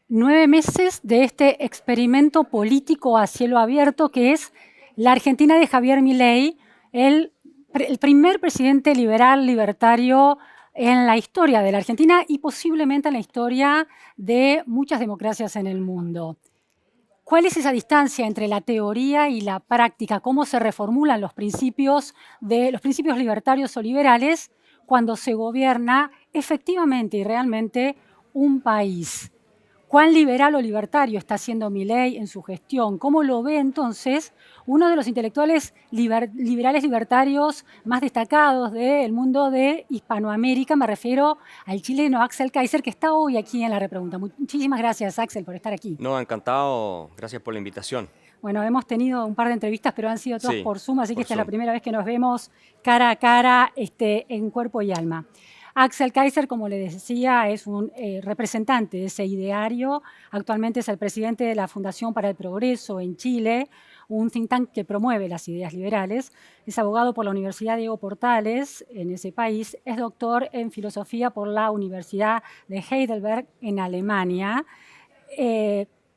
9 meses de este experimento político a cielo abierto que es la Argentina de Javier Milei, el primer presidente liberal, libertario en la historia de la Argentina y posiblemente en la historia de muchas democracias en el mundo. ¿Cuál es esa distancia entre la teoría y la práctica? ¿Cómo se reformulan los principios libertarios o liberales cuando se gobierna efectivamente y realmente un país? ¿Cuán liberal o libertario está siendo Milei en su gestión? ¿Cómo lo ve entonces uno de los intelectuales liberales libertarios más destacados del mundo de Hispanoamérica? Me refiero al chileno Axel Kaiser, que está hoy aquí en la repregunta. Muchísimas gracias, Axel, por estar aquí. No, encantado. Gracias por la invitación. Bueno, hemos tenido un par de entrevistas, pero han sido todas Sí, por Zoom, así que por esta es la Zoom. primera vez que nos vemos cara a cara en cuerpo y alma. Axel Kaiser, como le decía, es un representante de ese ideario. Actualmente es el presidente de la Fundación para el Progreso en Chile, un think tank que promueve las ideas liberales. Es abogado por la Universidad Diego Portales en ese país. Es doctor en filosofía por la Universidad de Heidelberg en Alemania.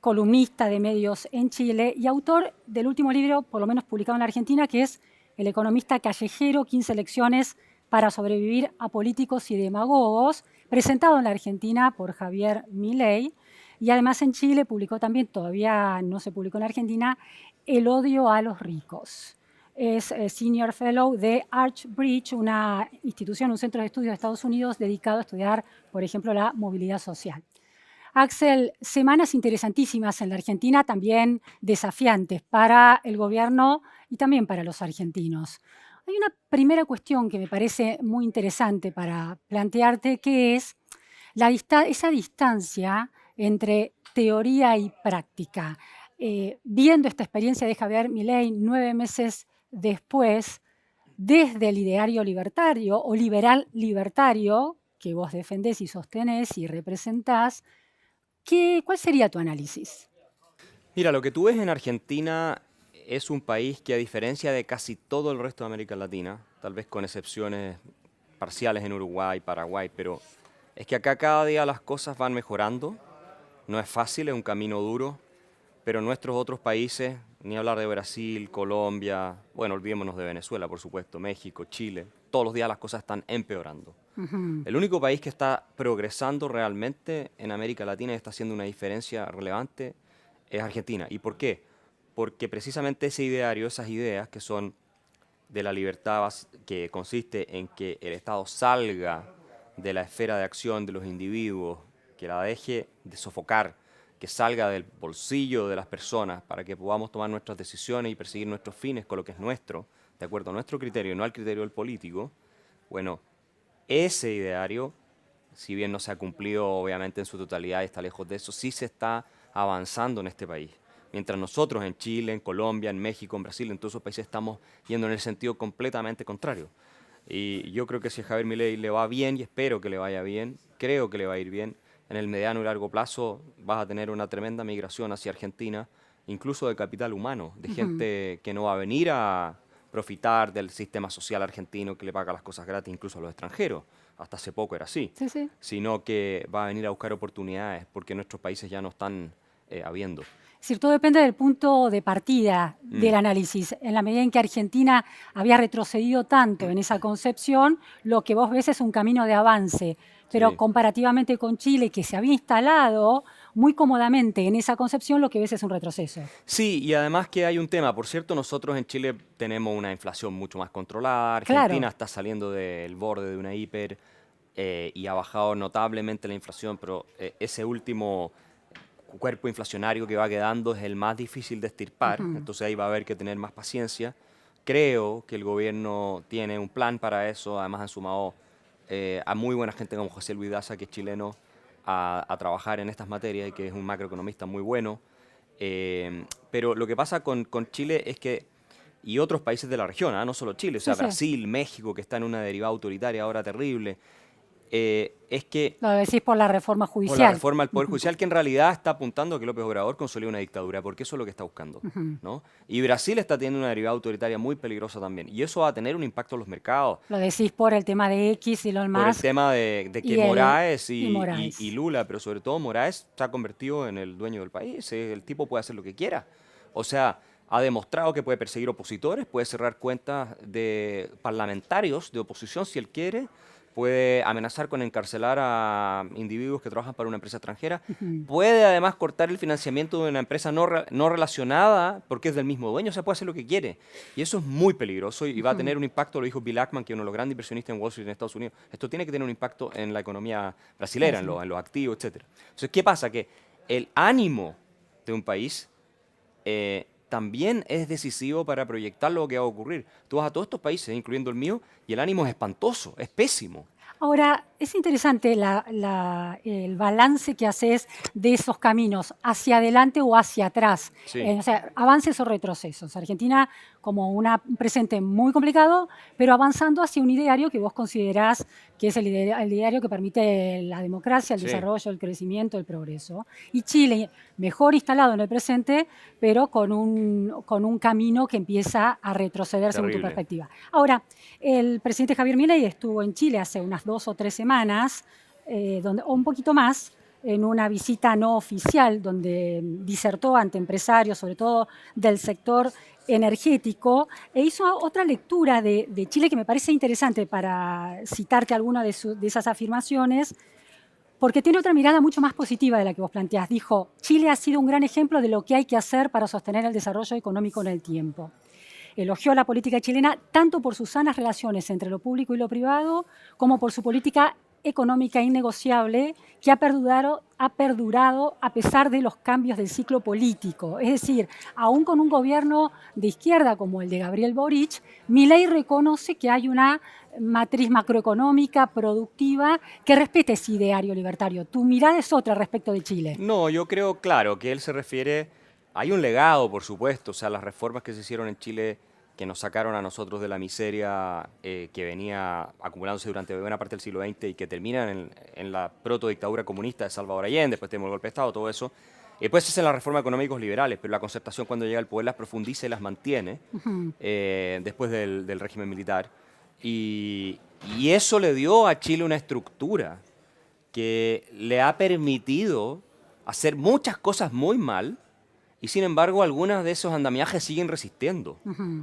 Columnista de medios en Chile y autor del último libro, por lo menos publicado en la Argentina, que es El economista callejero, 15 lecciones para sobrevivir a políticos y demagogos, presentado en la Argentina por Javier Milei. Y además en Chile publicó también, todavía no se publicó en la Argentina, El odio a los ricos. Es Senior Fellow de Archbridge, una institución, un centro de estudios de Estados Unidos dedicado a estudiar, por ejemplo, la movilidad social. Axel, semanas interesantísimas en la Argentina, también desafiantes para el gobierno y también para los argentinos. Hay una primera cuestión que me parece muy interesante para plantearte, que es esa distancia entre teoría y práctica. Viendo esta experiencia de Javier Milei 9 meses después, desde el ideario libertario o liberal libertario que vos defendés y sostenés y representás, ¿cuál sería tu análisis? Mira, lo que tú ves en Argentina es un país que, a diferencia de casi todo el resto de América Latina, tal vez con excepciones parciales en Uruguay, Paraguay, pero es que acá cada día las cosas van mejorando. No es fácil, es un camino duro, pero nuestros otros países, ni hablar de Brasil, Colombia, bueno, olvidémonos de Venezuela, por supuesto, México, Chile, todos los días las cosas están empeorando. Ujú. El único país que está progresando realmente en América Latina y está haciendo una diferencia relevante es Argentina. ¿Y por qué? Porque precisamente ese ideario, esas ideas que son de la libertad, que consiste en que el Estado salga de la esfera de acción de los individuos, que la deje de sofocar, que salga del bolsillo de las personas para que podamos tomar nuestras decisiones y perseguir nuestros fines con lo que es nuestro, de acuerdo a nuestro criterio y no al criterio del político. Bueno, ese ideario, si bien no se ha cumplido obviamente en su totalidad y está lejos de eso, sí se está avanzando en este país. Mientras nosotros en Chile, en Colombia, en México, en Brasil, en todos esos países estamos yendo en el sentido completamente contrario. Y yo creo que si a Javier Milei le va bien, y espero que le vaya bien, creo que le va a ir bien, en el mediano y largo plazo vas a tener una tremenda migración hacia Argentina, incluso de capital humano, de Ujú. gente que no va a venir a profitar del sistema social argentino que le paga las cosas gratis incluso a los extranjeros. Hasta hace poco era así. Sí, sí. Sino que va a venir a buscar oportunidades porque nuestros países ya no están habiendo. Es decir, todo depende del punto de partida Mm, del análisis. En la medida en que Argentina había retrocedido tanto en esa concepción, lo que vos ves es un camino de avance. Pero sí. comparativamente con Chile, que se había instalado muy cómodamente en esa concepción, lo que ves es un retroceso. Sí, y además que hay un tema, por cierto, nosotros en Chile tenemos una inflación mucho más controlada, Argentina Claro. está saliendo del borde de una hiper y ha bajado notablemente la inflación, pero ese último cuerpo inflacionario que va quedando es el más difícil de extirpar, Ujú. entonces ahí va a haber que tener más paciencia. Creo que el gobierno tiene un plan para eso, además han sumado a muy buena gente como José Luis Daza, que es chileno, a trabajar en estas materias y que es un macroeconomista muy bueno. Pero lo que pasa con Chile es que, y otros países de la región, no solo Chile, o Sí, sea, sí. Brasil, México, que está en una derivada autoritaria ahora terrible, es que Lo decís por la reforma por la judicial. reforma al Poder Judicial, que en realidad está apuntando a que López Obrador consolide una dictadura, porque eso es lo que está buscando, ¿no? Y Brasil está teniendo una derivada autoritaria muy peligrosa también, y eso va a tener un impacto en los mercados, Lo decís por el tema de X, Elon por el Musk tema de que y, Moraes y Moraes. y Lula, pero sobre todo Moraes, se ha convertido en el dueño del país. El tipo puede hacer lo que quiera. O sea, ha demostrado que puede perseguir opositores, puede cerrar cuentas de parlamentarios de oposición si él quiere, puede amenazar con encarcelar a individuos que trabajan para una empresa extranjera, puede además cortar el financiamiento de una empresa no relacionada porque es del mismo dueño, o sea, puede hacer lo que quiere. Y eso es muy peligroso y va a tener un impacto, lo dijo Bill Ackman, que es uno de los grandes inversionistas en Wall Street en Estados Unidos. Esto tiene que tener un impacto en la economía brasilera, en los activos, etc. Entonces, ¿qué pasa? Que el ánimo de un país también es decisivo para proyectar lo que va a ocurrir. Tú vas a todos estos países, incluyendo el mío, y el ánimo es espantoso, es pésimo. Ahora, es interesante el balance que haces de esos caminos, hacia adelante o hacia atrás. Sí. O sea, avances o retrocesos. Argentina como un presente muy complicado, pero avanzando hacia un ideario que vos considerás que es el ideario que permite la democracia, el Sí. desarrollo, el crecimiento, el progreso. Y Chile, mejor instalado en el presente, pero con un camino que empieza a retroceder según tu Terrible. perspectiva. Ahora, el presidente Javier Milei estuvo en Chile hace unas 2 o 3 semanas, o un poquito más, en una visita no oficial, donde disertó ante empresarios, sobre todo del sector energético, e hizo otra lectura de Chile que me parece interesante para citarte alguna de esas afirmaciones, porque tiene otra mirada mucho más positiva de la que vos planteás. Dijo, Chile ha sido un gran ejemplo de lo que hay que hacer para sostener el desarrollo económico en el tiempo. Elogió la política chilena tanto por sus sanas relaciones entre lo público y lo privado, como por su política económica innegociable que ha perdurado a pesar de los cambios del ciclo político. Es decir, aún con un gobierno de izquierda como el de Gabriel Boric, Milei reconoce que hay una matriz macroeconómica, productiva, que respete ese ideario libertario. Tu mirada es otra respecto de Chile. No, yo creo, claro, que él se refiere, hay un legado, por supuesto, o sea, las reformas que se hicieron en Chile que nos sacaron a nosotros de la miseria que venía acumulándose durante buena parte del siglo XX y que terminan en la protodictadura comunista de Salvador Allende, después tenemos el golpe de Estado, todo eso. Y después se hacen las reformas económicos liberales, pero la Concertación cuando llega al poder las profundiza y las mantiene después del régimen militar. Y eso le dio a Chile una estructura que le ha permitido hacer muchas cosas muy mal y sin embargo algunas de esos andamiajes siguen resistiendo.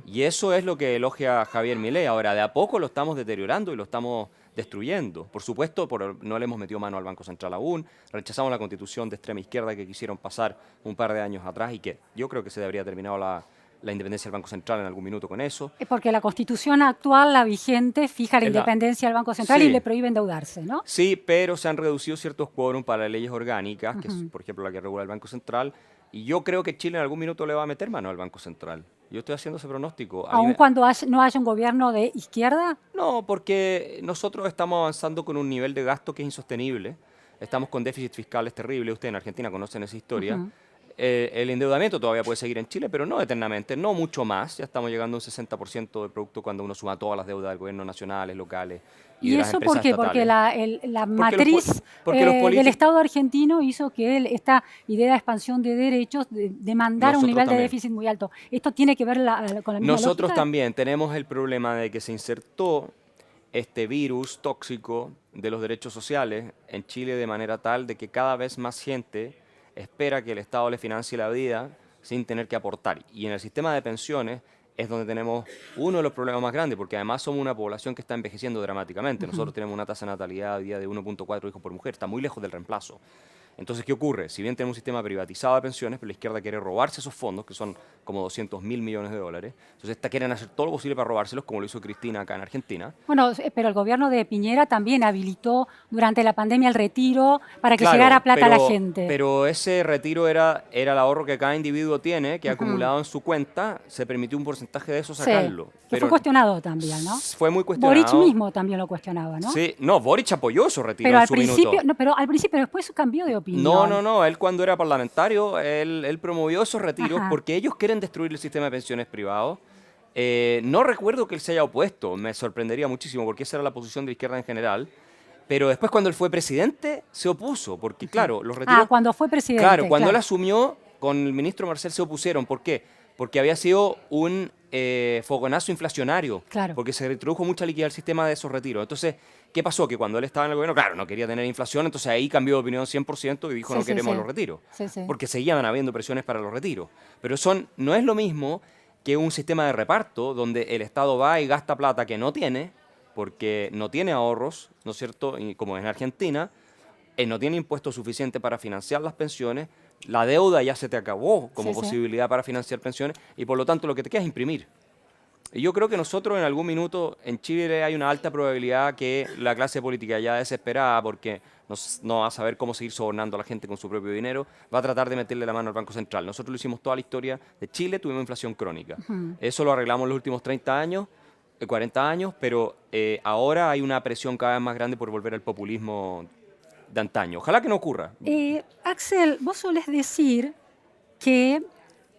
Y eso es lo que elogia Javier Milei. Ahora, de a poco lo estamos deteriorando y lo estamos destruyendo. Por supuesto, no le hemos metido mano al Banco Central aún. Rechazamos la constitución de extrema izquierda que quisieron pasar un par de años atrás y que yo creo que se debería terminar la independencia del Banco Central en algún minuto con eso. Porque la Constitución actual, la vigente, fija la independencia del Banco Central y le prohíbe endeudarse, ¿no? Sí, pero se han reducido ciertos quórum para leyes orgánicas, que es, por ejemplo, la que regula el Banco Central, y yo creo que Chile en algún minuto le va a meter mano al Banco Central. Yo estoy haciendo ese pronóstico. ¿Aun cuando no haya un gobierno de izquierda? No, porque nosotros estamos avanzando con un nivel de gasto que es insostenible. Estamos con déficit fiscales terribles. Ustedes en Argentina conocen esa historia. El endeudamiento todavía puede seguir en Chile, pero no eternamente, no mucho más. Ya estamos llegando a un 60% del producto cuando uno suma todas las deudas del gobierno nacionales, locales y de las eso empresas por qué? estatales. Porque la matriz del Estado argentino hizo que esta idea de expansión de derechos demandara un nivel de déficit muy alto. ¿Esto tiene que ver con la misma Nosotros lógica? también tenemos el problema de que se insertó este virus tóxico de los derechos sociales en Chile de manera tal de que cada vez más gente espera que el Estado le financie la vida sin tener que aportar. Y en el sistema de pensiones es donde tenemos uno de los problemas más grandes, porque además somos una población que está envejeciendo dramáticamente. Nosotros tenemos una tasa de natalidad hoy día de 1.4 hijos por mujer, está muy lejos del reemplazo. Entonces, ¿qué ocurre? Si bien tenemos un sistema privatizado de pensiones, pero la izquierda quiere robarse esos fondos, que son como 200.000 millones de dólares. Entonces, quieren hacer todo lo posible para robárselos, como lo hizo Cristina acá en Argentina. Bueno, pero el gobierno de Piñera también habilitó durante la pandemia el retiro para que llegara plata a la gente. Pero ese retiro era el ahorro que cada individuo tiene, que ha acumulado en su cuenta, se permitió un porcentaje de eso sacarlo. Sí, que fue cuestionado también, ¿no? Fue muy cuestionado. Boric mismo también lo cuestionaba, ¿no? Sí, no, Boric apoyó su retiro pero en su minuto. No, pero al principio después cambió de opinión. No, él cuando era parlamentario, él promovió esos retiros porque ellos quieren destruir el sistema de pensiones privado. No recuerdo que él se haya opuesto, me sorprendería muchísimo porque esa era la posición de la izquierda en general. Pero después cuando él fue presidente se opuso, porque claro, los retiros... Cuando fue presidente. Claro, cuando él asumió, con el ministro Marcel se opusieron. ¿Por qué? Porque había sido un fogonazo inflacionario, Claro. porque se introdujo mucha liquidez al sistema de esos retiros. Entonces, ¿qué pasó? Que cuando él estaba en el gobierno, claro, no quería tener inflación, entonces ahí cambió de opinión 100% y dijo Sí, no sí, queremos sí. los retiros, Sí, sí. porque seguían habiendo presiones para los retiros. Pero no es lo mismo que un sistema de reparto donde el Estado va y gasta plata que no tiene, porque no tiene ahorros, ¿no es cierto? Y como en Argentina, no tiene impuestos suficientes para financiar las pensiones, la deuda ya se te acabó como Sí, sí. posibilidad para financiar pensiones y por lo tanto lo que te queda es imprimir. Y yo creo que nosotros en algún minuto en Chile hay una alta probabilidad que la clase política ya desesperada porque no va a saber cómo seguir sobornando a la gente con su propio dinero, va a tratar de meterle la mano al Banco Central. Nosotros lo hicimos toda la historia de Chile, tuvimos inflación crónica. Eso lo arreglamos en los últimos 30 años, 40 años, pero ahora hay una presión cada vez más grande por volver al populismo de antaño. Ojalá que no ocurra. Axel, vos solés decir que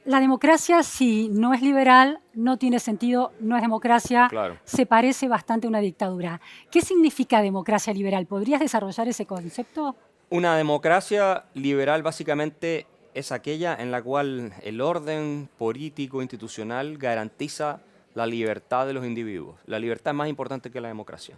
la democracia, si no es liberal, no tiene sentido, no es democracia, Claro. se parece bastante a una dictadura. ¿Qué significa democracia liberal? ¿Podrías desarrollar ese concepto? Una democracia liberal básicamente es aquella en la cual el orden político institucional garantiza la libertad de los individuos. La libertad es más importante que la democracia.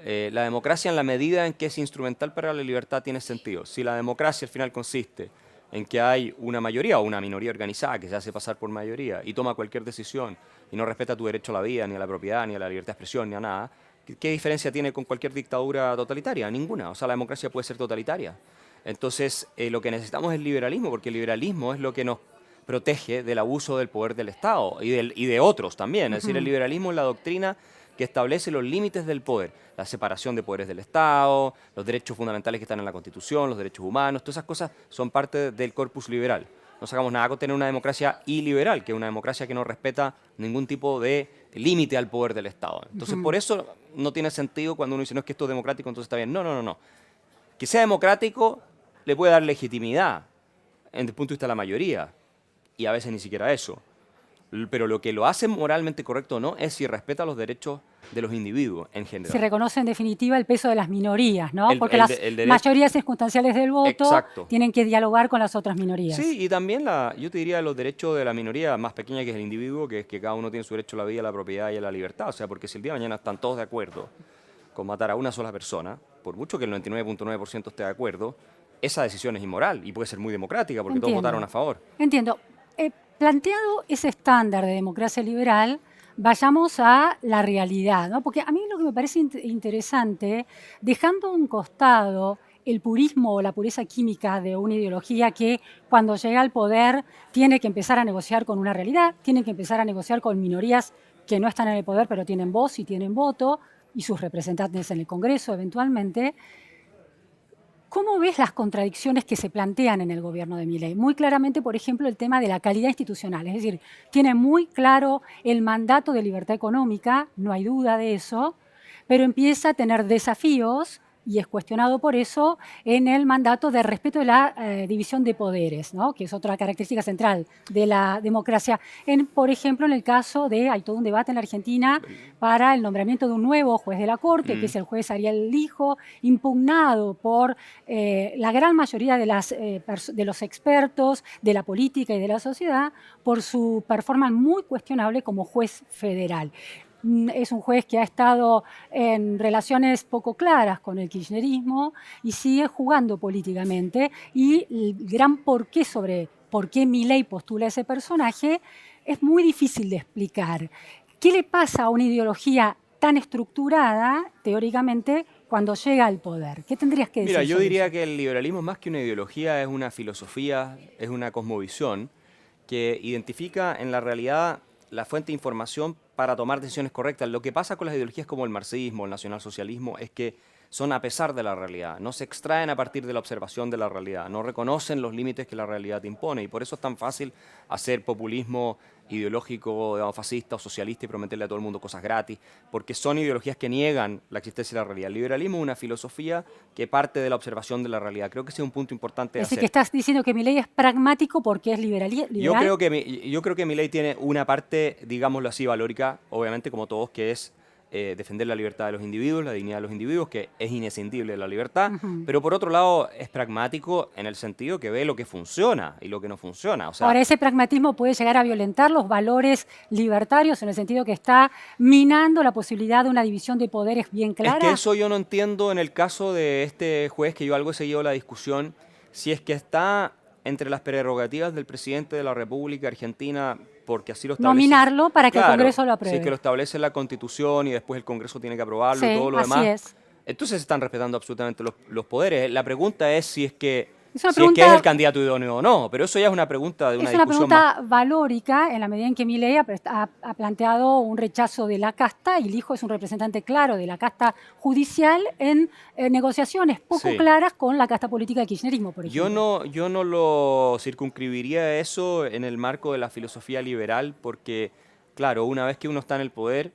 La democracia, en la medida en que es instrumental para la libertad, tiene sentido. Si la democracia al final consiste en que hay una mayoría o una minoría organizada que se hace pasar por mayoría y toma cualquier decisión y no respeta tu derecho a la vida, ni a la propiedad, ni a la libertad de expresión, ni a nada, ¿qué diferencia tiene con cualquier dictadura totalitaria? Ninguna. O sea, la democracia puede ser totalitaria. Entonces, lo que necesitamos es liberalismo, porque el liberalismo es lo que nos protege del abuso del poder del Estado y de otros también. Es decir, el liberalismo es la doctrina que establece los límites del poder, la separación de poderes del Estado, los derechos fundamentales que están en la Constitución, los derechos humanos, todas esas cosas son parte del corpus liberal. No sacamos nada con tener una democracia iliberal, que es una democracia que no respeta ningún tipo de límite al poder del Estado. Entonces, por eso no tiene sentido cuando uno dice, no es que esto es democrático, entonces está bien. No, no, no, no. Que sea democrático le puede dar legitimidad desde el punto de vista de la mayoría, y a veces ni siquiera eso. Pero lo que lo hace moralmente correcto o no es si respeta los derechos de los individuos en general. Se reconoce en definitiva el peso de las minorías, ¿no? Porque el las derecho- mayorías circunstanciales del voto Exacto. tienen que dialogar con las otras minorías. Sí, y también yo te diría los derechos de la minoría más pequeña que es el individuo, que es que cada uno tiene su derecho a la vida, a la propiedad y a la libertad. O sea, porque si el día de mañana están todos de acuerdo con matar a una sola persona, por mucho que el 99.9% esté de acuerdo, esa decisión es inmoral y puede ser muy democrática porque todos Entiendo. votaron a favor. Entiendo. Planteado ese estándar de democracia liberal, vayamos a la realidad, ¿no? Porque a mí lo que me parece interesante, dejando a un costado el purismo o la pureza química de una ideología que cuando llega al poder tiene que empezar a negociar con una realidad, tiene que empezar a negociar con minorías que no están en el poder pero tienen voz y tienen voto y sus representantes en el Congreso eventualmente. ¿Cómo ves las contradicciones que se plantean en el gobierno de Milei? Muy claramente, por ejemplo, el tema de la calidad institucional. Es decir, tiene muy claro el mandato de libertad económica, no hay duda de eso, pero empieza a tener desafíos, y es cuestionado por eso, en el mandato de respeto de la división de poderes, ¿no? Que es otra característica central de la democracia. Por ejemplo, en el caso hay todo un debate en la Argentina para el nombramiento de un nuevo juez de la Corte, que es el juez Ariel Lijo, impugnado por la gran mayoría de los expertos de la política y de la sociedad por su performance muy cuestionable como juez federal. Es un juez que ha estado en relaciones poco claras con el kirchnerismo y sigue jugando políticamente, y el gran porqué sobre por qué Milei postula ese personaje es muy difícil de explicar. ¿Qué le pasa a una ideología tan estructurada, teóricamente, cuando llega al poder? ¿Qué tendrías que decir? Mira, yo sobre diría eso? que el liberalismo más que una ideología es una filosofía, es una cosmovisión que identifica en la realidad la fuente de información para tomar decisiones correctas. Lo que pasa con las ideologías como el marxismo, el nacionalsocialismo, es que son a pesar de la realidad, no se extraen a partir de la observación de la realidad, no reconocen los límites que la realidad impone, y por eso es tan fácil hacer populismo ideológico, digamos, fascista o socialista y prometerle a todo el mundo cosas gratis, porque son ideologías que niegan la existencia de la realidad. El liberalismo es una filosofía que parte de la observación de la realidad. Creo que ese es un punto importante de Es decir, hacer. que estás diciendo que Milei es pragmático porque es liberal. Yo creo que Milei tiene una parte, digámoslo así, valórica, obviamente como todos, que es defender la libertad de los individuos, la dignidad de los individuos, que es inescindible de la libertad, Ujú. pero por otro lado es pragmático en el sentido que ve lo que funciona y lo que no funciona. O sea, Ahora, ese pragmatismo puede llegar a violentar los valores libertarios en el sentido que está minando la posibilidad de una división de poderes bien es clara. que eso yo no entiendo en el caso de este juez, que yo algo he seguido la discusión, si es que está entre las prerrogativas del presidente de la República Argentina, porque así lo establece. Nominarlo para que el Claro, Congreso lo si apruebe. es que lo establece la Constitución y después el Congreso tiene que aprobarlo y Sí, todo lo así demás. es. Entonces se están respetando absolutamente los poderes. La pregunta es si es que Es una si es que es pregunta- el candidato idóneo o no, pero eso ya es una pregunta de una Es una discusión más. pregunta valórica en la medida en que Milei ha planteado un rechazo de la casta y el hijo es un representante claro de la casta judicial en negociaciones poco Sí. claras con la casta política del kirchnerismo, por ejemplo. Yo no lo circunscribiría eso en el marco de la filosofía liberal, porque, claro, una vez que uno está en el poder,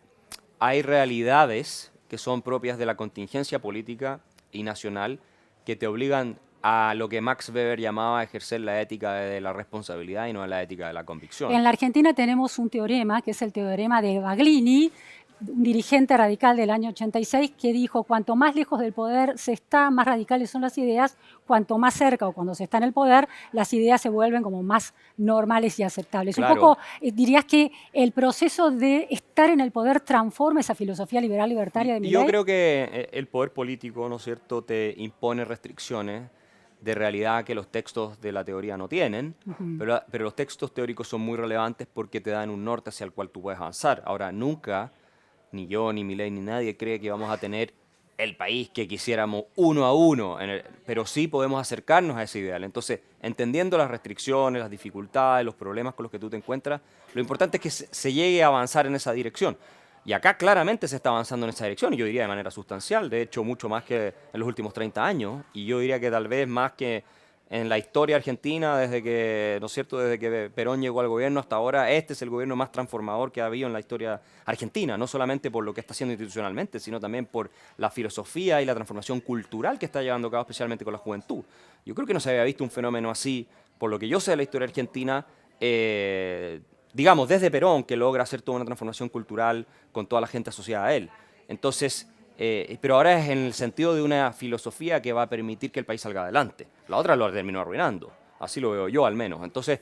hay realidades que son propias de la contingencia política y nacional que te obligan a lo que Max Weber llamaba ejercer la ética de la responsabilidad y no la ética de la convicción. En la Argentina tenemos un teorema, que es el teorema de Baglini, un dirigente radical del año 86, que dijo, cuanto más lejos del poder se está, más radicales son las ideas, cuanto más cerca o cuando se está en el poder, las ideas se vuelven como más normales y aceptables. Claro. Un poco, dirías que el proceso de estar en el poder transforma esa filosofía liberal libertaria de Y Milei. yo creo que el poder político, ¿no es cierto?, te impone restricciones de realidad que los textos de la teoría no tienen, pero los textos teóricos son muy relevantes porque te dan un norte hacia el cual tú puedes avanzar. Ahora, nunca, ni yo, ni Milei, ni nadie cree que vamos a tener el país que quisiéramos uno a uno, pero sí podemos acercarnos a ese ideal. Entonces, entendiendo las restricciones, las dificultades, los problemas con los que tú te encuentras, lo importante es que se llegue a avanzar en esa dirección. Y acá claramente se está avanzando en esa dirección, y yo diría de manera sustancial, de hecho mucho más que en los últimos 30 años, y yo diría que tal vez más que en la historia argentina, desde que, ¿no es cierto?, desde que Perón llegó al gobierno hasta ahora, este es el gobierno más transformador que ha habido en la historia argentina, no solamente por lo que está haciendo institucionalmente, sino también por la filosofía y la transformación cultural que está llevando a cabo, especialmente con la juventud. Yo creo que no se había visto un fenómeno así, por lo que yo sé de la historia argentina, digamos, desde Perón, que logra hacer toda una transformación cultural con toda la gente asociada a él. Entonces, pero ahora es en el sentido de una filosofía que va a permitir que el país salga adelante. La otra lo terminó arruinando, así lo veo yo al menos. Entonces,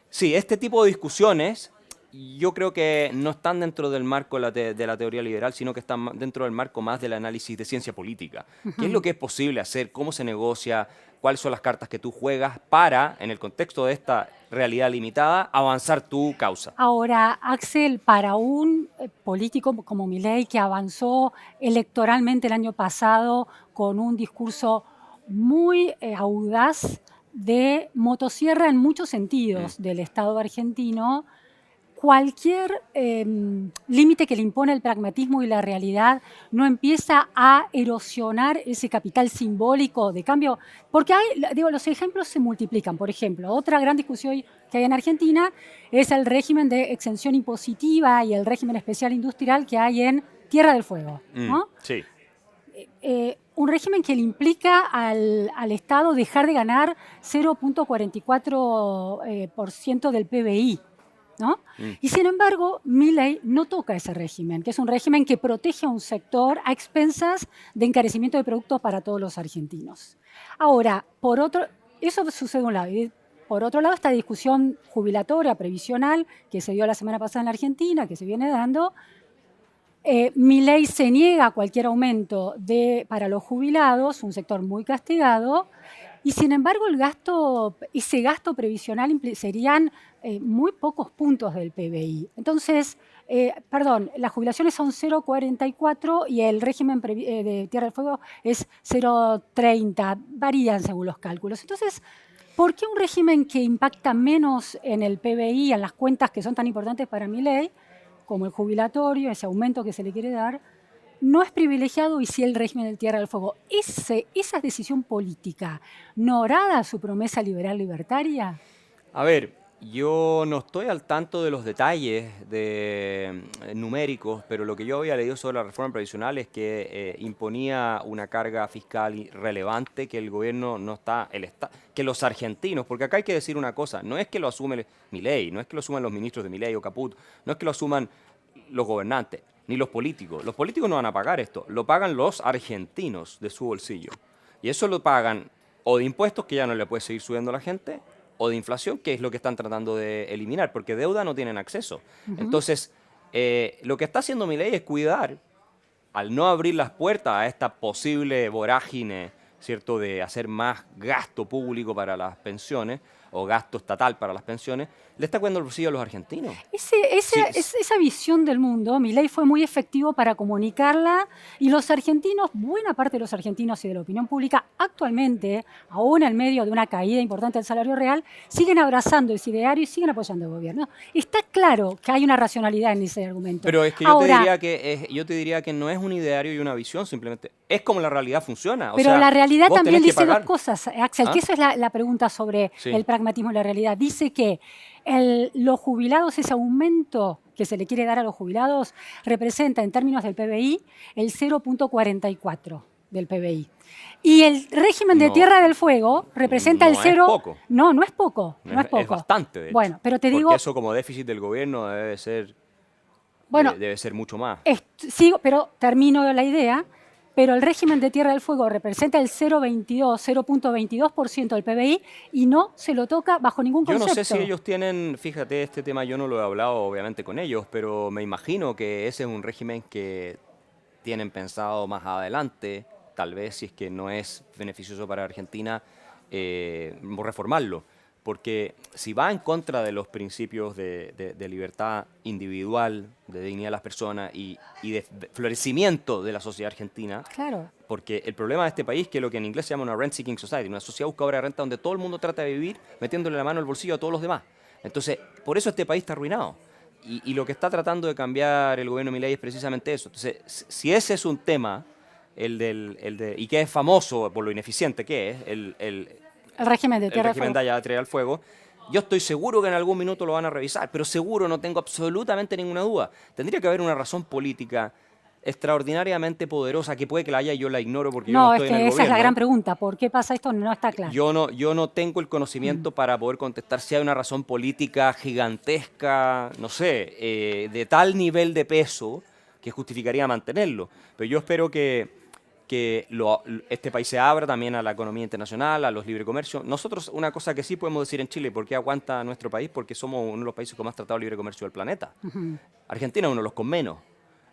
sí, este tipo de discusiones yo creo que no están dentro del marco de la teoría liberal, sino que están dentro del marco más del análisis de ciencia política. ¿Qué es lo que es posible hacer? ¿Cómo se negocia? ¿Cuáles son las cartas que tú juegas para, en el contexto de esta realidad limitada, avanzar tu causa? Ahora, Axel, para un político como Milei, que avanzó electoralmente el año pasado con un discurso muy audaz de motosierra en muchos sentidos del Estado argentino, cualquier límite que le impone el pragmatismo y la realidad no empieza a erosionar ese capital simbólico de cambio, porque los ejemplos se multiplican. Por ejemplo, otra gran discusión que hay en Argentina es el régimen de exención impositiva y el régimen especial industrial que hay en Tierra del Fuego, ¿no? Sí. Un régimen que le implica al Estado dejar de ganar 0,44% del PBI. ¿no? Y sin embargo, Milei no toca ese régimen, que es un régimen que protege a un sector a expensas de encarecimiento de productos para todos los argentinos. Ahora, eso sucede de un lado. Y por otro lado, esta discusión jubilatoria, previsional, que se dio la semana pasada en la Argentina, que se viene dando, Milei se niega a cualquier aumento para los jubilados, un sector muy castigado, y sin embargo ese gasto previsional serían muy pocos puntos del PBI. Entonces, las jubilaciones son 0,44 y el régimen de Tierra del Fuego es 0,30, varían según los cálculos. Entonces, ¿por qué un régimen que impacta menos en el PBI, en las cuentas que son tan importantes para Milei, como el jubilatorio, ese aumento que se le quiere dar, no es privilegiado y sí el régimen del Tierra del Fuego? ¿Esa decisión política no orada a su promesa liberal libertaria? A ver, yo no estoy al tanto de los detalles numéricos, pero lo que yo había leído sobre la reforma previsional es que imponía una carga fiscal relevante que el gobierno no está, que los argentinos, porque acá hay que decir una cosa, no es que lo asume Milei, no es que lo asuman los ministros de Milei o Caput, no es que lo asuman los gobernantes. ni los políticos. Los políticos no van a pagar esto, lo pagan los argentinos de su bolsillo. Y eso lo pagan o de impuestos, que ya no le puede seguir subiendo a la gente, o de inflación, que es lo que están tratando de eliminar, porque deuda no tienen acceso. Entonces, lo que está haciendo Milei es cuidar, al no abrir las puertas a esta posible vorágine, ¿cierto?, de hacer más gasto público para las pensiones, o gasto estatal para las pensiones, le está cuidando el bolsillo a los argentinos. Esa visión del mundo, Milei fue muy efectivo para comunicarla, y los argentinos, buena parte de los argentinos y de la opinión pública actualmente, aún en medio de una caída importante del salario real, siguen abrazando ese ideario y siguen apoyando al gobierno. Está claro que hay una racionalidad en ese argumento. Pero es que yo te diría que no es un ideario y una visión, simplemente es como la realidad funciona. O pero sea, la realidad vos también tenés que dice dos pagar. cosas, Axel, que esa es la pregunta sobre Sí. el pragmatismo y la realidad. Dice que los jubilados, ese aumento que se le quiere dar a los jubilados, representa en términos del PBI el 0,44 del PBI. Y el régimen de No. Tierra del Fuego representa el No es 0... poco. No, no es poco, no es poco. Es bastante, de hecho. Bueno, pero te digo... Porque eso como déficit del gobierno debe ser, Bueno, debe ser mucho más. sigo, pero termino la idea. Pero el régimen de Tierra del Fuego representa el 0,22% del PBI y no se lo toca bajo ningún Yo concepto. no sé si ellos tienen, fíjate, este tema yo no lo he hablado obviamente con ellos, pero me imagino que ese es un régimen que tienen pensado más adelante, tal vez si es que no es beneficioso para Argentina, reformarlo. Porque si va en contra de los principios de libertad individual, de dignidad de las personas y de florecimiento de la sociedad argentina, Claro. porque el problema de este país es que lo que en inglés se llama una rent-seeking society, una sociedad buscadora de renta donde todo el mundo trata de vivir metiéndole la mano al bolsillo a todos los demás. Entonces, por eso este país está arruinado. Y lo que está tratando de cambiar el gobierno de Milei es precisamente eso. Entonces, si ese es un tema, y que es famoso por lo ineficiente que es, El régimen de el Tierra del régimen Fuego. de Tierra del Fuego, yo estoy seguro que en algún minuto lo van a revisar, pero seguro, no tengo absolutamente ninguna duda. Tendría que haber una razón política extraordinariamente poderosa, que puede que la haya y yo la ignoro porque yo no No, es estoy en el que esa es la gobierno. gran pregunta. ¿Por qué pasa esto? No está claro. Yo no tengo el conocimiento para poder contestar si hay una razón política gigantesca, no sé, de tal nivel de peso que justificaría mantenerlo. Pero yo espero que este país se abra también a la economía internacional, a los libre comercio. Nosotros, una cosa que sí podemos decir en Chile, ¿por qué aguanta nuestro país? Porque somos uno de los países con más tratado de libre comercio del planeta. Argentina es uno de los con menos.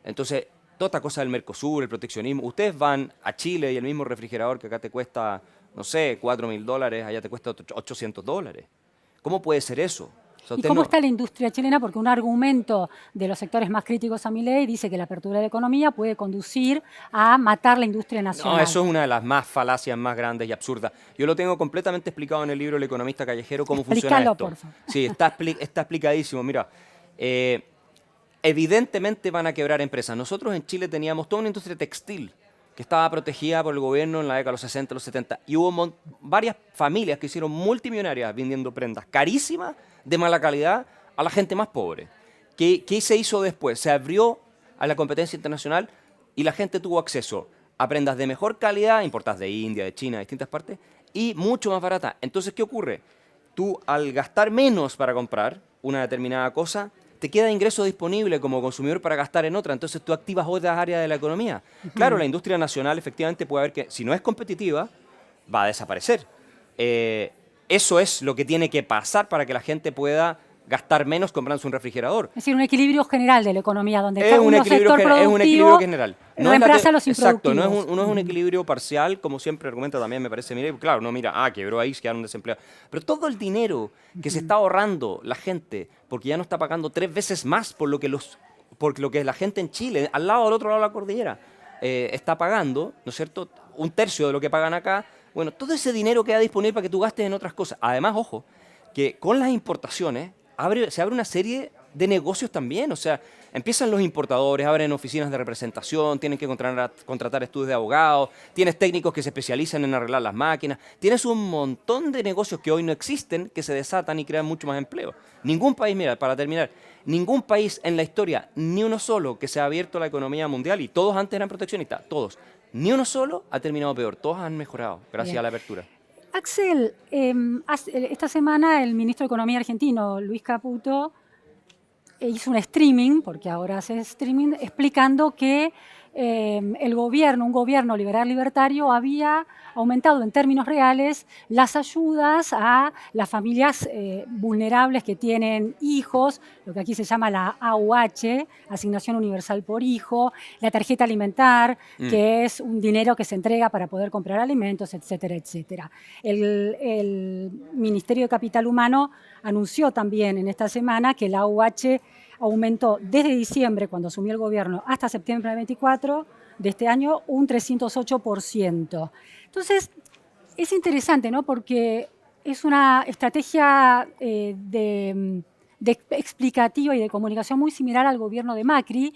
Entonces, toda esta cosa del Mercosur, el proteccionismo, ustedes van a Chile y el mismo refrigerador que acá te cuesta, no sé, $4.000, allá te cuesta $800. ¿Cómo puede ser eso? O sea, ¿Y usted cómo no- está la industria chilena? Porque un argumento de los sectores más críticos a Milei dice que la apertura de la economía puede conducir a matar la industria nacional. No, eso es una de las más falacias más grandes y absurdas. Yo lo tengo completamente explicado en el libro El economista callejero, cómo funciona Explícalo, esto. por favor. Sí, está explicadísimo. Mira, evidentemente van a quebrar empresas. Nosotros en Chile teníamos toda una industria textil que estaba protegida por el gobierno en la década de los 60, los 70. Y hubo varias familias que hicieron multimillonarias vendiendo prendas carísimas, de mala calidad, a la gente más pobre. ¿Qué se hizo después? Se abrió a la competencia internacional y la gente tuvo acceso a prendas de mejor calidad, importadas de India, de China, de distintas partes, y mucho más baratas. Entonces, ¿qué ocurre? Tú, al gastar menos para comprar una determinada cosa, te queda ingreso disponible como consumidor para gastar en otra. Entonces, tú activas otras áreas de la economía. Claro, la industria nacional efectivamente puede haber que, si no es competitiva, va a desaparecer. Eso es lo que tiene que pasar para que la gente pueda gastar menos comprándose un refrigerador. Es decir, un equilibrio general de la economía, donde Es cada un equilibrio, sector es un equilibrio productivo general. reemplaza a los Exacto, improductivos. no es un equilibrio parcial, como siempre argumenta también, me parece. Mira, claro, no, mira, quebró ahí, se quedaron desempleados. Pero todo el dinero que se está ahorrando la gente, porque ya no está pagando 3 veces más por lo que la gente en Chile, al otro lado de la cordillera, está pagando, ¿no es cierto?, 1/3 de lo que pagan acá. Bueno, todo ese dinero queda disponible para que tú gastes en otras cosas. Además, ojo, que con las importaciones se abre una serie de negocios también. O sea, empiezan los importadores, abren oficinas de representación, tienen que contratar estudios de abogados, tienes técnicos que se especializan en arreglar las máquinas, tienes un montón de negocios que hoy no existen, que se desatan y crean mucho más empleo. Ningún país, mira, para terminar, ningún país en la historia, ni uno solo, que se ha abierto a la economía mundial, y todos antes eran proteccionistas, todos, ni uno solo ha terminado peor, todos han mejorado gracias Bien. a la apertura. Axel, esta semana el ministro de Economía argentino, Luis Caputo, hizo un streaming, porque ahora hace streaming, explicando que un gobierno liberal libertario, había aumentado en términos reales las ayudas a las familias vulnerables que tienen hijos, lo que aquí se llama la AUH, Asignación Universal por Hijo, la tarjeta alimentar, que es un dinero que se entrega para poder comprar alimentos, etcétera, etcétera. El Ministerio de Capital Humano anunció también en esta semana que la AUH aumentó desde diciembre, cuando asumió el gobierno, hasta septiembre del 24 de este año, un 308%. Entonces, es interesante, ¿no? Porque es una estrategia explicativa y de comunicación muy similar al gobierno de Macri.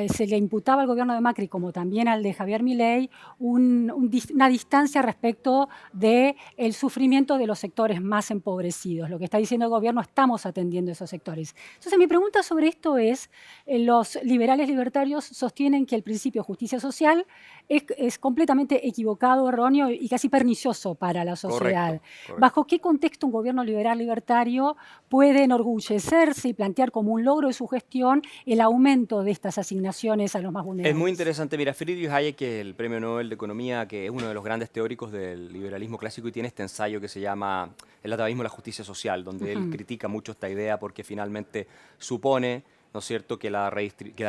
Se le imputaba al gobierno de Macri, como también al de Javier Milei, una distancia respecto del sufrimiento de los sectores más empobrecidos. Lo que está diciendo el gobierno, estamos atendiendo esos sectores. Entonces, mi pregunta sobre esto es, los liberales libertarios sostienen que el principio de justicia social es completamente equivocado, erróneo y casi pernicioso para la sociedad. Correcto. ¿Bajo qué contexto un gobierno liberal libertario puede enorgullecerse y plantear como un logro de su gestión el aumento de estas asignaciones a los más vulnerables? Es muy interesante. Mira, Friedrich Hayek, que es el Premio Nobel de Economía, que es uno de los grandes teóricos del liberalismo clásico, y tiene este ensayo que se llama El atavismo de la justicia social, donde él critica mucho esta idea porque finalmente supone, ¿no es cierto?, que la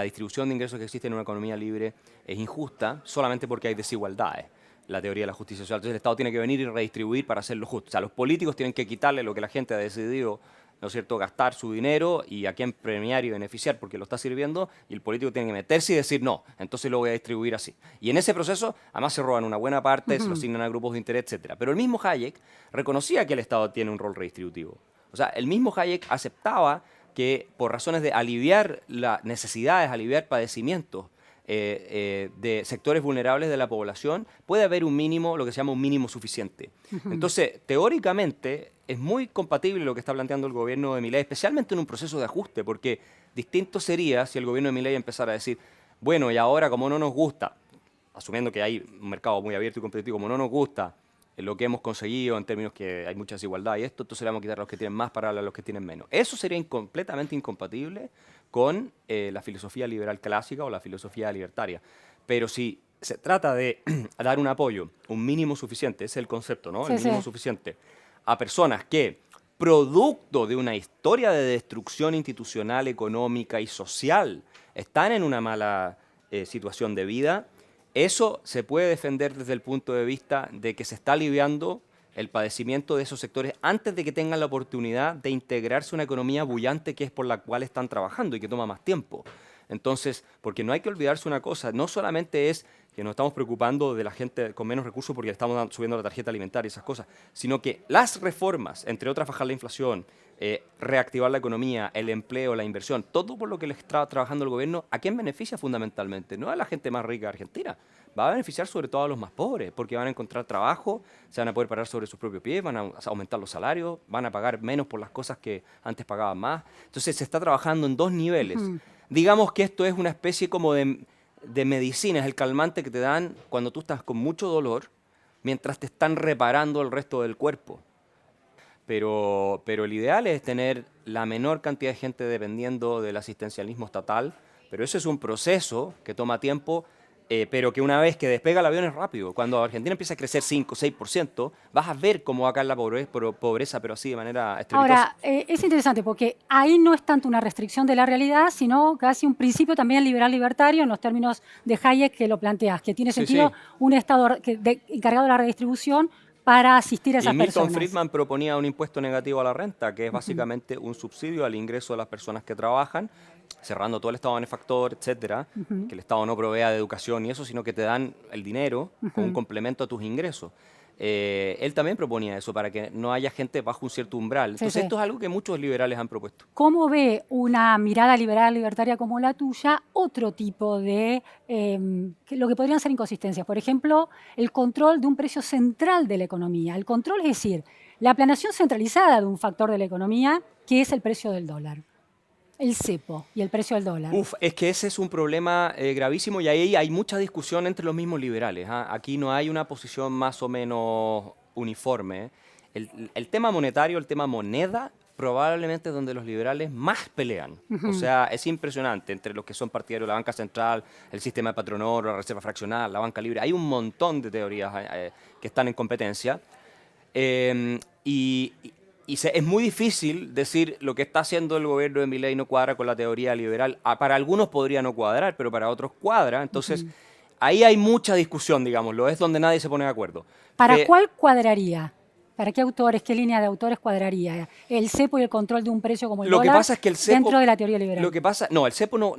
distribución de ingresos que existe en una economía libre es injusta solamente porque hay desigualdades. La teoría de la justicia social. Entonces el Estado tiene que venir y redistribuir para hacerlo justo. O sea, los políticos tienen que quitarle lo que la gente ha decidido, ¿no es cierto?, gastar su dinero y a quién premiar y beneficiar porque lo está sirviendo, y el político tiene que meterse y decir no, entonces lo voy a distribuir así. Y en ese proceso, además se roban una buena parte, se lo asignan a grupos de interés, etc. Pero el mismo Hayek reconocía que el Estado tiene un rol redistributivo. O sea, el mismo Hayek aceptaba que por razones de aliviar las necesidades, aliviar padecimientos de sectores vulnerables de la población, puede haber un mínimo, lo que se llama un mínimo suficiente. Entonces, teóricamente, es muy compatible lo que está planteando el gobierno de Milei, especialmente en un proceso de ajuste, porque distinto sería si el gobierno de Milei empezara a decir, bueno, y ahora como no nos gusta, asumiendo que hay un mercado muy abierto y competitivo, como no nos gusta lo que hemos conseguido en términos que hay mucha desigualdad y esto, entonces le vamos a quitar a los que tienen más para darle a los que tienen menos. Eso sería completamente incompatible con la filosofía liberal clásica o la filosofía libertaria. Pero si se trata de dar un apoyo, un mínimo suficiente, ese es el concepto, ¿no? Sí, el mínimo suficiente, a personas que, producto de una historia de destrucción institucional, económica y social, están en una mala situación de vida, eso se puede defender desde el punto de vista de que se está aliviando el padecimiento de esos sectores antes de que tengan la oportunidad de integrarse a una economía bullante que es por la cual están trabajando y que toma más tiempo. Entonces, porque no hay que olvidarse una cosa, no solamente es que nos estamos preocupando de la gente con menos recursos porque le estamos subiendo la tarjeta alimentaria y esas cosas, sino que las reformas, entre otras bajar la inflación, reactivar la economía, el empleo, la inversión, todo por lo que le está trabajando el gobierno, ¿a quién beneficia fundamentalmente? No a la gente más rica de Argentina, va a beneficiar sobre todo a los más pobres, porque van a encontrar trabajo, se van a poder parar sobre sus propios pies, van a aumentar los salarios, van a pagar menos por las cosas que antes pagaban más. Entonces se está trabajando en dos niveles. Digamos que esto es una especie como de medicina, es el calmante que te dan cuando tú estás con mucho dolor, mientras te están reparando el resto del cuerpo. Pero el ideal es tener la menor cantidad de gente dependiendo del asistencialismo estatal, pero eso es un proceso que toma tiempo, pero que una vez que despega el avión es rápido. Cuando Argentina empieza a crecer 5 o 6%, vas a ver cómo va a caer la pobreza, pero así de manera estrepitosa. Ahora, es interesante porque ahí no es tanto una restricción de la realidad, sino casi un principio también liberal libertario en los términos de Hayek que lo planteas, que tiene sentido un Estado encargado de la redistribución para asistir a esas personas. Milton Friedman proponía un impuesto negativo a la renta, que es básicamente un subsidio al ingreso de las personas que trabajan, cerrando todo el Estado benefactor, etcétera, que el Estado no provea de educación y eso, sino que te dan el dinero como un complemento a tus ingresos. Él también proponía eso, para que no haya gente bajo un cierto umbral. Entonces esto es algo que muchos liberales han propuesto. ¿Cómo ve una mirada liberal libertaria como la tuya otro tipo de lo que podrían ser inconsistencias? Por ejemplo, el control de un precio central de la economía. El control es decir, la planeación centralizada de un factor de la economía, que es el precio del dólar. El cepo y el precio del dólar. Es que ese es un problema gravísimo y ahí hay mucha discusión entre los mismos liberales. Aquí no hay una posición más o menos uniforme. El tema monetario, el tema moneda, probablemente donde los liberales más pelean. O sea, es impresionante entre los que son partidarios de la banca central, el sistema de patronor, la reserva fraccional, la banca libre. Hay un montón de teorías que están en competencia. Es muy difícil decir lo que está haciendo el gobierno de Milei no cuadra con la teoría liberal. Para algunos podría no cuadrar, pero para otros cuadra. Entonces, ahí hay mucha discusión, digámoslo. Es donde nadie se pone de acuerdo. ¿Para cuál cuadraría? ¿Para qué autores, qué línea de autores cuadraría? ¿El cepo y el control de un precio como el Lo que dólar pasa es que el cepo, dentro de la teoría liberal? Lo que pasa, no, el cepo no,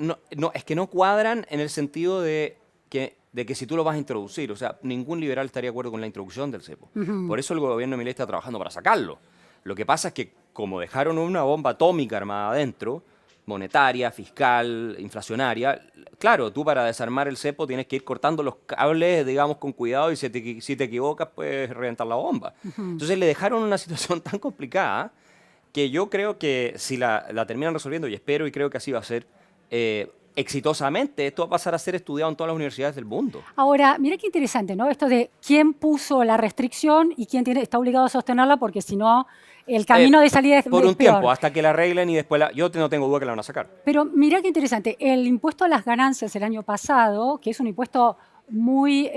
es que no cuadran en el sentido de que si tú lo vas a introducir, o sea, ningún liberal estaría de acuerdo con la introducción del cepo. Por eso el gobierno de Milei está trabajando para sacarlo. Lo que pasa es que como dejaron una bomba atómica armada adentro, monetaria, fiscal, inflacionaria, claro, tú para desarmar el cepo tienes que ir cortando los cables, digamos, con cuidado y si te equivocas puedes reventar la bomba. Entonces le dejaron una situación tan complicada que yo creo que si la terminan resolviendo, y espero y creo que así va a ser, exitosamente, esto va a pasar a ser estudiado en todas las universidades del mundo. Ahora, mira qué interesante, ¿no? Esto de quién puso la restricción y quién está obligado a sostenerla, porque si no, el camino de salida es por un peor. tiempo, hasta que la arreglen y después yo no tengo duda que la van a sacar. Pero mira qué interesante, el impuesto a las ganancias el año pasado, que es un impuesto muy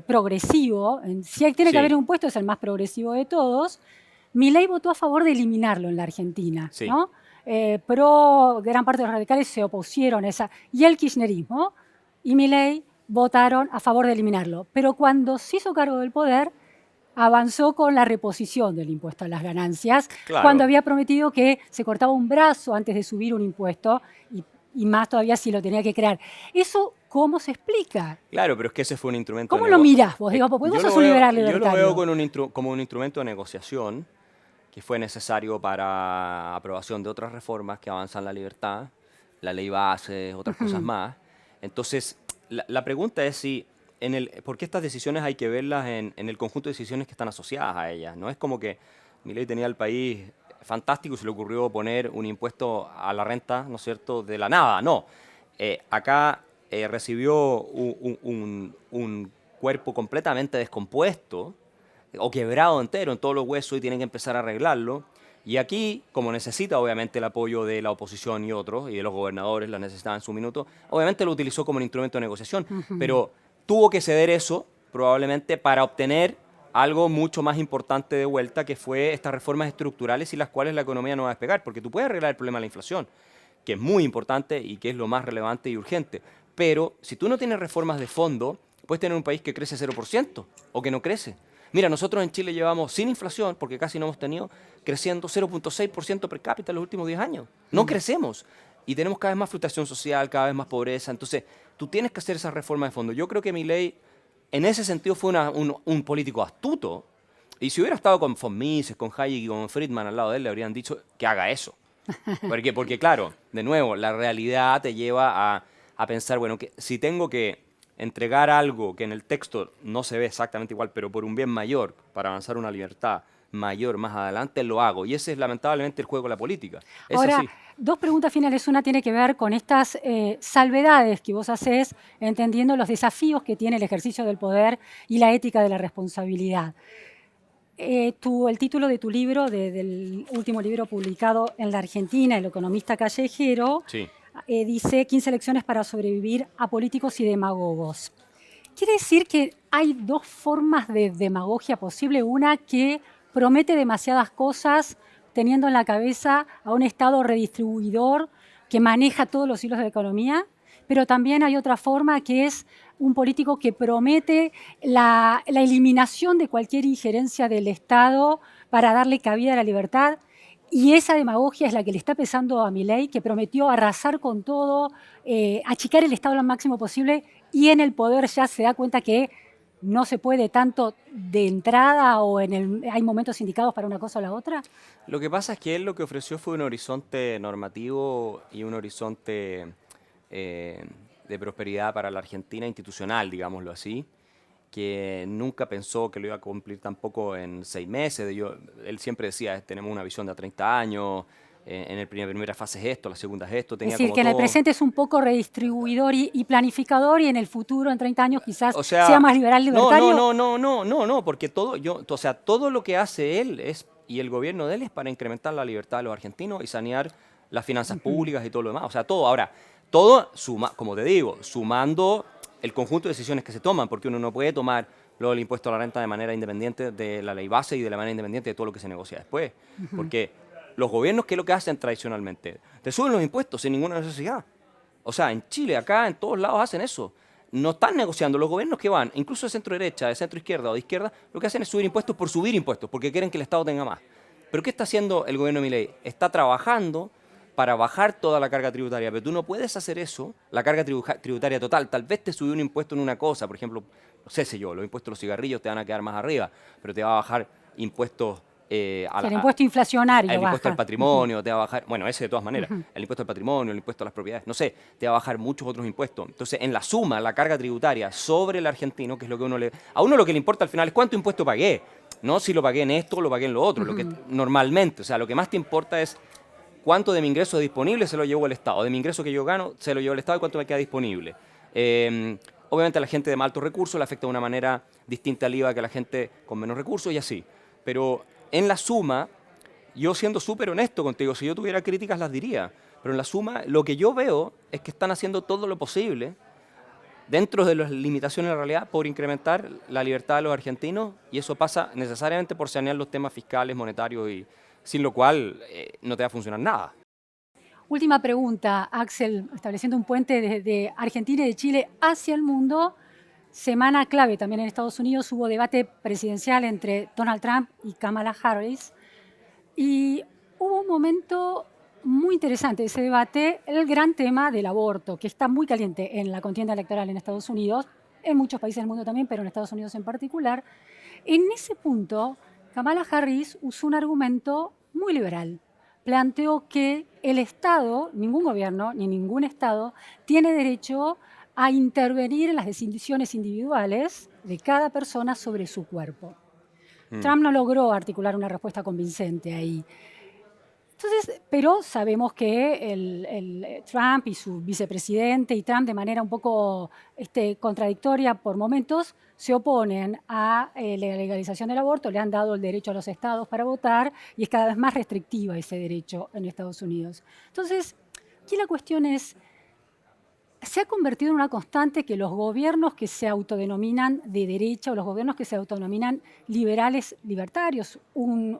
progresivo, si tiene que haber un impuesto, es el más progresivo de todos, Milei votó a favor de eliminarlo en la Argentina, ¿no? Pero gran parte de los radicales se opusieron a esa, y el kirchnerismo y Milei votaron a favor de eliminarlo. Pero cuando se hizo cargo del poder, avanzó con la reposición del impuesto a las ganancias, cuando había prometido que se cortaba un brazo antes de subir un impuesto, y más todavía si lo tenía que crear. ¿Eso cómo se explica? Claro, pero es que ese fue un instrumento ¿Cómo lo mirás vos? Digo, porque vos sos un liberal libertario. Yo lo veo como un instrumento de negociación que fue necesario para aprobación de otras reformas que avanzan la libertad, la ley base, otras cosas más. Entonces, la pregunta es si, ¿por qué estas decisiones hay que verlas en el conjunto de decisiones que están asociadas a ellas? No es como que Milei tenía el país fantástico y se le ocurrió poner un impuesto a la renta, ¿no es cierto?, de la nada. No, acá recibió un cuerpo completamente descompuesto, o quebrado entero en todos los huesos y tienen que empezar a arreglarlo. Y aquí, como necesita obviamente el apoyo de la oposición y otros, y de los gobernadores, la necesitaba en su minuto, obviamente lo utilizó como un instrumento de negociación, pero tuvo que ceder eso probablemente para obtener algo mucho más importante de vuelta, que fue estas reformas estructurales y las cuales la economía no va a despegar, porque tú puedes arreglar el problema de la inflación, que es muy importante y que es lo más relevante y urgente, pero si tú no tienes reformas de fondo, puedes tener un país que crece 0% o que no crece. Mira, nosotros en Chile llevamos, sin inflación, porque casi no hemos tenido, creciendo 0.6% per cápita en los últimos 10 años. No crecemos. Y tenemos cada vez más frustración social, cada vez más pobreza. Entonces, tú tienes que hacer esa reforma de fondo. Yo creo que Milei, en ese sentido, fue un político astuto. Y si hubiera estado con von Mises, con Hayek y con Friedman al lado de él, le habrían dicho que haga eso. Porque claro, de nuevo, la realidad te lleva a pensar, bueno, que si tengo que entregar algo que en el texto no se ve exactamente igual, pero por un bien mayor, para avanzar una libertad mayor más adelante, lo hago. Y ese es lamentablemente el juego de la política. Ahora, dos preguntas finales. Una tiene que ver con estas salvedades que vos hacés, entendiendo los desafíos que tiene el ejercicio del poder y la ética de la responsabilidad. El título de tu libro, del último libro publicado en la Argentina, El economista callejero, dice 15 lecciones para sobrevivir a políticos y demagogos. Quiere decir que hay dos formas de demagogia posible. Una que promete demasiadas cosas teniendo en la cabeza a un Estado redistribuidor que maneja todos los hilos de la economía, pero también hay otra forma que es un político que promete la eliminación de cualquier injerencia del Estado para darle cabida a la libertad. Y esa demagogia es la que le está pesando a Milei, que prometió arrasar con todo, achicar el Estado lo máximo posible, y en el poder ya se da cuenta que no se puede tanto de entrada, o hay momentos indicados para una cosa o la otra. Lo que pasa es que él lo que ofreció fue un horizonte normativo y un horizonte de prosperidad para la Argentina institucional, digámoslo así, que nunca pensó que lo iba a cumplir tampoco en 6 meses. Él siempre decía, tenemos una visión de a 30 años, en la primera fase es esto, la segunda es esto. Tenía Es decir, como que en el todo. presente es un poco redistribuidor y planificador, y en el futuro, en 30 años, quizás O sea, sea más liberal libertario. no, porque o sea, todo lo que hace él y el gobierno de él es para incrementar la libertad de los argentinos y sanear las finanzas públicas y todo lo demás. O sea, todo. Ahora, todo, como te digo, sumando el conjunto de decisiones que se toman, porque uno no puede tomar luego el impuesto a la renta de manera independiente de la ley base y de la manera independiente de todo lo que se negocia después. Porque los gobiernos, ¿qué es lo que hacen tradicionalmente? Te suben los impuestos sin ninguna necesidad. O sea, en Chile, acá, en todos lados hacen eso. No están negociando. Los gobiernos que van, incluso de centro derecha, de centro izquierda o de izquierda, lo que hacen es subir impuestos por subir impuestos, porque quieren que el Estado tenga más. Pero ¿qué está haciendo el gobierno de Milei? Está trabajando para bajar toda la carga tributaria, pero tú no puedes hacer eso, la carga tributaria total. Tal vez te subió un impuesto en una cosa, por ejemplo, no sé yo, los impuestos a los cigarrillos te van a quedar más arriba, pero te va a bajar impuestos El impuesto inflacionario el impuesto baja. al patrimonio, te va a bajar, bueno, ese de todas maneras, el impuesto al patrimonio, el impuesto a las propiedades, no sé, te va a bajar muchos otros impuestos. Entonces, en la suma, la carga tributaria sobre el argentino, que es lo que a uno lo que le importa al final es cuánto impuesto pagué, no si lo pagué en esto o lo pagué en lo otro, lo que normalmente, o sea, lo que más te importa es cuánto de mi ingreso disponible se lo llevó el Estado, de mi ingreso que yo gano se lo llevó el Estado y cuánto me queda disponible. Obviamente a la gente de más altos recursos le afecta de una manera distinta al IVA que a la gente con menos recursos y así. Pero en la suma, yo siendo súper honesto contigo, si yo tuviera críticas las diría, pero en la suma lo que yo veo es que están haciendo todo lo posible dentro de las limitaciones de la realidad por incrementar la libertad de los argentinos y eso pasa necesariamente por sanear los temas fiscales, monetarios y sin lo cual no te va a funcionar nada. Última pregunta, Axel, estableciendo un puente desde Argentina y de Chile hacia el mundo. Semana clave también en Estados Unidos, hubo debate presidencial entre Donald Trump y Kamala Harris. Y hubo un momento muy interesante de ese debate, el gran tema del aborto, que está muy caliente en la contienda electoral en Estados Unidos, en muchos países del mundo también, pero en Estados Unidos en particular. En ese punto, Kamala Harris usó un argumento muy liberal. Planteó que el Estado, ningún gobierno ni ningún Estado, tiene derecho a intervenir en las decisiones individuales de cada persona sobre su cuerpo. Trump no logró articular una respuesta convincente ahí. Entonces, pero sabemos que Trump y su vicepresidente y Trump de manera un poco contradictoria por momentos se oponen a la legalización del aborto, le han dado el derecho a los estados para votar y es cada vez más restrictiva ese derecho en Estados Unidos. Entonces, aquí la cuestión es, se ha convertido en una constante que los gobiernos que se autodenominan de derecha o los gobiernos que se autodenominan liberales libertarios, un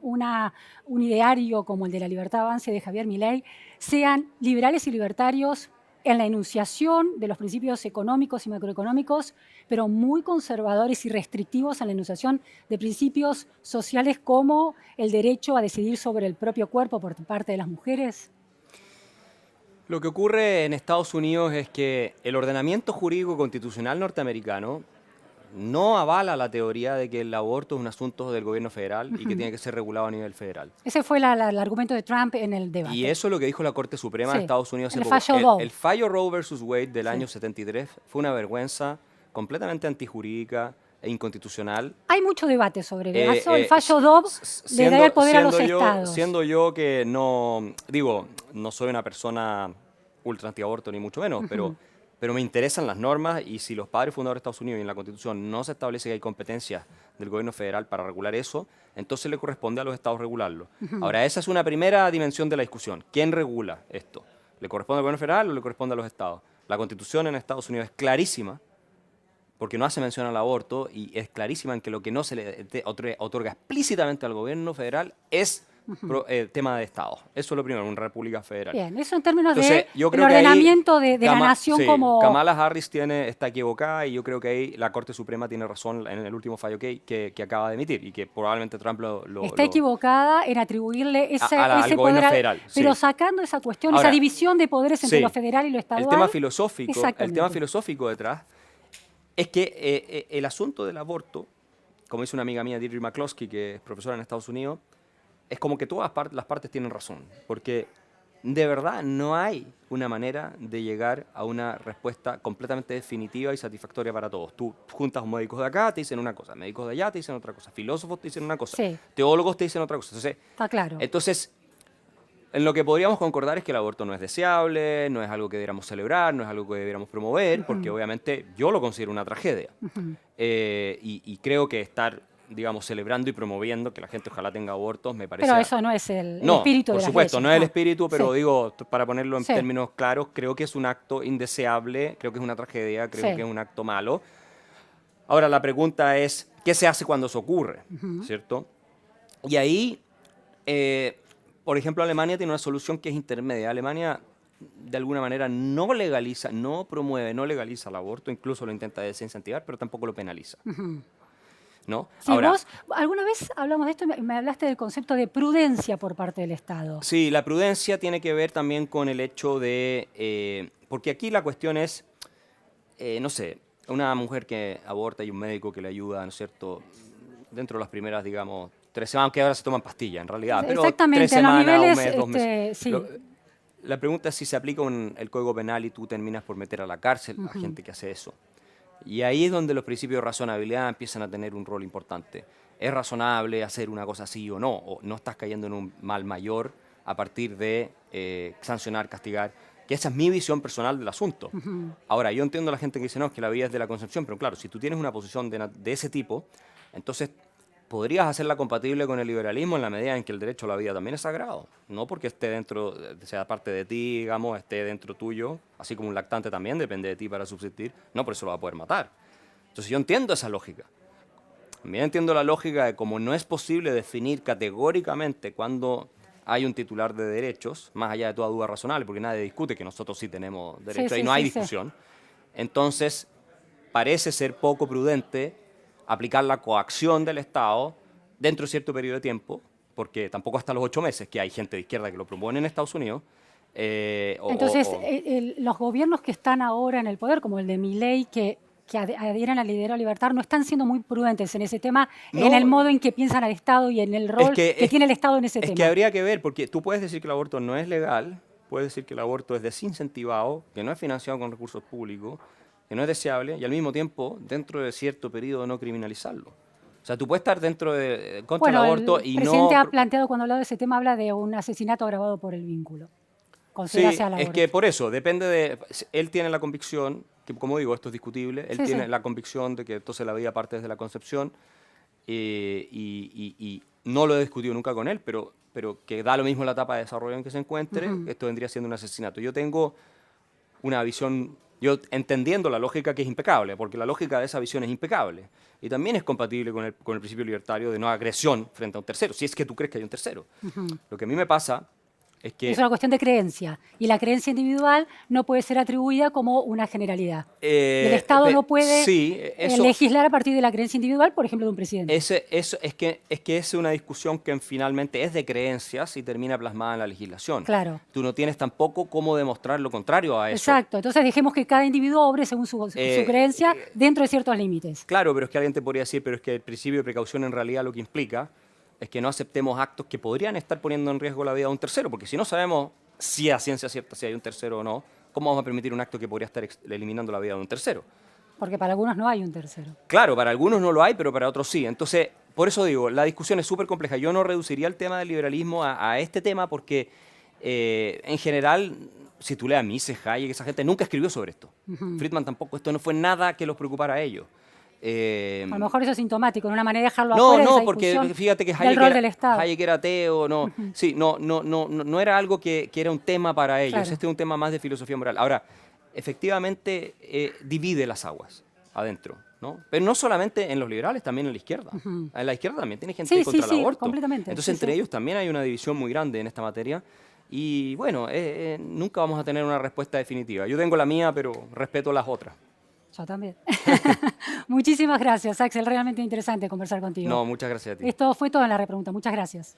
ideario como el de la libertad avance de Javier Milei, sean liberales y libertarios en la enunciación de los principios económicos y macroeconómicos, pero muy conservadores y restrictivos en la enunciación de principios sociales como el derecho a decidir sobre el propio cuerpo por parte de las mujeres. Lo que ocurre en Estados Unidos es que el ordenamiento jurídico constitucional norteamericano no avala la teoría de que el aborto es un asunto del gobierno federal y que tiene que ser regulado a nivel federal. Ese fue el argumento de Trump en el debate. Y eso es lo que dijo la Corte Suprema de Estados Unidos hace el poco. fallo Doe. El fallo Roe versus Wade del año 73 fue una vergüenza completamente antijurídica e inconstitucional. Hay mucho debate sobre eso. El fallo Doe le da el poder a los estados. Siendo yo que no, digo, no soy una persona ultra antiaborto ni mucho menos, pero me interesan las normas y si los padres fundadores de Estados Unidos y en la Constitución no se establece que hay competencias del gobierno federal para regular eso, entonces le corresponde a los estados regularlo. Ahora, esa es una primera dimensión de la discusión. ¿Quién regula esto? ¿Le corresponde al gobierno federal o le corresponde a los estados? La Constitución en Estados Unidos es clarísima porque no hace mención al aborto y es clarísima en que lo que no se le otorga explícitamente al gobierno federal es tema de Estado. Eso es lo primero, una república federal. Bien, eso en términos Entonces, de ordenamiento de la nación sí, como... Kamala Harris está equivocada y yo creo que ahí la Corte Suprema tiene razón en el último fallo que acaba de emitir y que probablemente Trump está equivocada en atribuirle ese al gobierno poder federal. Pero sí. sacando esa cuestión, Ahora, esa división de poderes entre lo federal y lo estadual. El tema filosófico detrás es que el asunto del aborto, como dice una amiga mía, Deirdre McCloskey, que es profesora en Estados Unidos, es como que todas las partes tienen razón, porque de verdad no hay una manera de llegar a una respuesta completamente definitiva y satisfactoria para todos. Tú juntas médicos de acá, te dicen una cosa, médicos de allá te dicen otra cosa, filósofos te dicen una cosa, teólogos te dicen otra cosa. Entonces, está claro. Entonces, En lo que podríamos concordar es que el aborto no es deseable, no es algo que debiéramos celebrar, no es algo que debiéramos promover, porque obviamente yo lo considero una tragedia. Y creo que estar, digamos, celebrando y promoviendo que la gente ojalá tenga abortos me parece... Pero eso no es el No, espíritu de por las supuesto, leyes, no es el espíritu, pero Sí. digo, para ponerlo en Sí. términos claros, creo que es un acto indeseable, creo que es una tragedia, creo Sí. que es un acto malo. Ahora, la pregunta es, ¿qué se hace cuando eso ocurre? ¿Cierto? Y ahí, por ejemplo, Alemania tiene una solución que es intermedia. Alemania, de alguna manera, no legaliza, no promueve, no legaliza el aborto, incluso lo intenta desincentivar, pero tampoco lo penaliza. ¿No? Sí, Ahora, vos, alguna vez hablamos de esto y me hablaste del concepto de prudencia por parte del Estado. sí, la prudencia tiene que ver también con el hecho de... porque aquí la cuestión es, no sé, una mujer que aborta y un médico que le ayuda, ¿no es cierto?, dentro de las primeras, digamos, 3 semanas, aunque ahora se toman pastillas en realidad, pero Exactamente, 3 en los semanas, niveles, un mes, 2 meses. sí. La pregunta es si se aplica el Código Penal y tú terminas por meter a la cárcel a gente que hace eso. Y ahí es donde los principios de razonabilidad empiezan a tener un rol importante. ¿Es razonable hacer una cosa así o no? ¿O no estás cayendo en un mal mayor a partir de sancionar, castigar? Que esa es mi visión personal del asunto. Ahora, yo entiendo a la gente que dice, no, es que la vida es de la concepción, pero claro, si tú tienes una posición de ese tipo, entonces podrías hacerla compatible con el liberalismo en la medida en que el derecho a la vida también es sagrado. No porque esté dentro, sea parte de ti, digamos, esté dentro tuyo, así como un lactante también depende de ti para subsistir, no por eso lo va a poder matar. Entonces yo entiendo esa lógica. También entiendo la lógica de cómo no es posible definir categóricamente cuándo hay un titular de derechos, más allá de toda duda razonable, porque nadie discute que nosotros sí tenemos derechos, ahí no hay discusión. Entonces, parece ser poco prudente aplicar la coacción del Estado dentro de cierto periodo de tiempo, porque tampoco hasta los 8 meses, que hay gente de izquierda que lo promueve en Estados Unidos. Entonces, los gobiernos que están ahora en el poder, como el de Milei, que adhieren al liderazgo libertario, no están siendo muy prudentes en ese tema, No, en el modo en que piensan al Estado y en el rol que tiene el Estado en ese tema. Es que habría que ver, porque tú puedes decir que el aborto no es legal, puedes decir que el aborto es desincentivado, que no es financiado con recursos públicos, que no es deseable, y al mismo tiempo, dentro de cierto periodo, no criminalizarlo. O sea, tú puedes estar dentro de contra el aborto y no... El presidente ha planteado, cuando ha hablado de ese tema, habla de un asesinato agravado por el vínculo. Sí, es que por eso, depende de... Él tiene la convicción, que como digo, esto es discutible, él tiene la convicción de que entonces la vida parte desde la concepción, y no lo he discutido nunca con él, pero que da lo mismo la etapa de desarrollo en que se encuentre, esto vendría siendo un asesinato. Yo tengo una visión, yo entendiendo la lógica que es impecable, porque la lógica de esa visión es impecable, y también es compatible con el principio libertario de no agresión frente a un tercero, si es que tú crees que hay un tercero. Lo que a mí me pasa es que... Es una cuestión de creencia, y la creencia individual no puede ser atribuida como una generalidad. Y el Estado no puede legislar a partir de la creencia individual, por ejemplo, de un presidente. Es que es una discusión que finalmente es de creencias y termina plasmada en la legislación. Claro. Tú no tienes tampoco cómo demostrar lo contrario a eso. Exacto. Entonces dejemos que cada individuo obre según su creencia dentro de ciertos límites. Claro, pero es que alguien te podría decir, pero es que el principio de precaución en realidad lo que implica es que no aceptemos actos que podrían estar poniendo en riesgo la vida de un tercero, porque si no sabemos si a ciencia cierta si hay un tercero o no, ¿cómo vamos a permitir un acto que podría estar eliminando la vida de un tercero? Porque para algunos no hay un tercero. Claro, para algunos no lo hay, pero para otros sí. Entonces, por eso digo, la discusión es súper compleja. Yo no reduciría el tema del liberalismo a este tema porque, en general, si tú lees a Mises, Hayek, esa gente nunca escribió sobre esto. Friedman tampoco. Esto no fue nada que los preocupara a ellos. A lo mejor eso es sintomático, en una manera de dejarlo afuera de esa porque fíjate que Hayek era ateo, sí, no era algo que era un tema para ellos, Este es un tema más de filosofía moral. Ahora, efectivamente divide las aguas adentro, ¿no? Pero no solamente en los liberales, también en la izquierda. En la izquierda también tiene gente contra el aborto. Completamente. Entonces, entre ellos también hay una división muy grande en esta materia. Y bueno, nunca vamos a tener una respuesta definitiva. Yo tengo la mía, pero respeto las otras. Yo también. Muchísimas gracias, Axel. Realmente interesante conversar contigo. No, muchas gracias a ti. Esto fue todo en la repregunta. Muchas gracias.